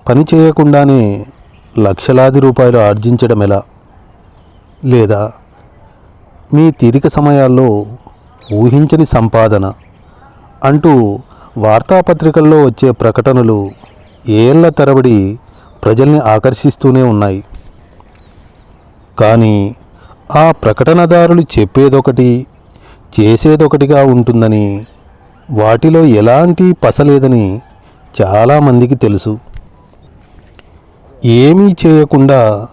పని చేయకుండానే లక్షలాది రూపాయలు ఆర్జించడం ఎలా? లేదా మీ తీరిక సమయాల్లో ఊహించని సంపాదన అంటూ వార్తాపత్రికల్లో వచ్చే ప్రకటనలు ఏళ్ల తరబడి ప్రజల్ని ఆకర్షిస్తూనే ఉన్నాయి. కానీ ఆ ప్రకటనదారులు చెప్పేదొకటి చేసేదొకటిగా ఉంటుందని, వాటిలో ఎలాంటి పసలేదని చాలామందికి తెలుసు. ఏమీ చేయకుండా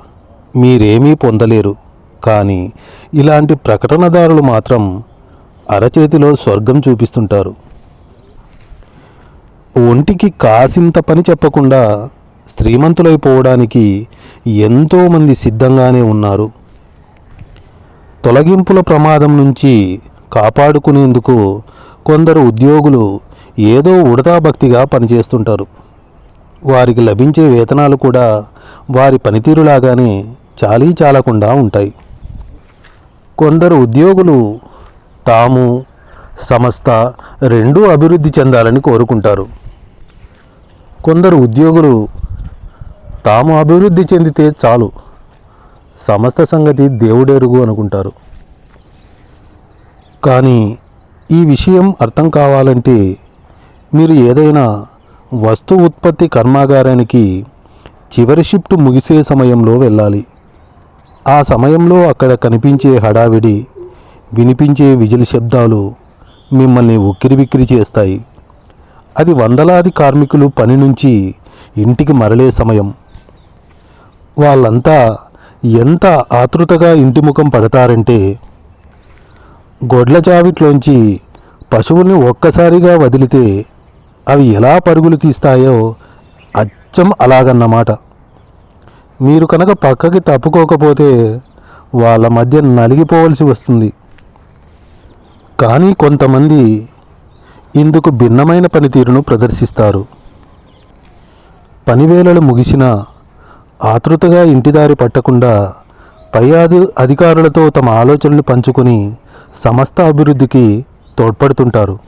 మీరేమీ పొందలేరు. కానీ ఇలాంటి ప్రకటనదారులు మాత్రం అరచేతిలో స్వర్గం చూపిస్తుంటారు. ఒంటికి కాసింత పని చెప్పకుండా శ్రీమంతులైపోవడానికి ఎంతోమంది సిద్ధంగానే ఉన్నారు. తొలగింపుల ప్రమాదం నుంచి కాపాడుకునేందుకు కొందరు ఉద్యోగులు ఏదో ఉడతా భక్తిగా పనిచేస్తుంటారు. వారికి లభించే వేతనాలు కూడా వారి పనితీరులాగానే చాలీ చాలకుండా ఉంటాయి. కొందరు ఉద్యోగులు తాము సంస్థ రెండూ అభివృద్ధి చెందాలని కోరుకుంటారు. కొందరు ఉద్యోగులు తాము అభివృద్ధి చెందితే చాలు, సంస్థ సంగతి దేవుడెరుగు అనుకుంటారు. కానీ ఈ విషయం అర్థం కావాలంటే మీరు ఏదైనా వస్తు ఉత్పత్తి కర్మాగారానికి చివరి షిఫ్ట్ ముగిసే సమయంలో వెళ్ళాలి. ఆ సమయంలో అక్కడ కనిపించే హడావిడి, వినిపించే విజిల్ శబ్దాలు మిమ్మల్ని ఉక్కిరిబిక్కిరి చేస్తాయి. అది వందలాది కార్మికులు పని నుంచి ఇంటికి మరలే సమయం. వాళ్ళంతా ఎంత ఆతృతగా ఇంటి ముఖం పడతారంటే, గొడ్ల చావిట్లోంచి పశువుల్ని ఒక్కసారిగా వదిలితే అవి ఎలా పరుగులు తీస్తాయో అచ్చం అలాగన్నమాట. మీరు కనుక పక్కకి తప్పుకోకపోతే వాళ్ళ మధ్య నలిగిపోవలసి వస్తుంది. కానీ కొంతమంది ఇందుకు భిన్నమైన పనితీరును ప్రదర్శిస్తారు. పనివేళలు ముగిసినా ఆతృతగా ఇంటిదారి పట్టకుండా పై అధికారులతో తమ ఆలోచనలు పంచుకొని సమస్త అభివృద్ధికి తోడ్పడుతుంటారు.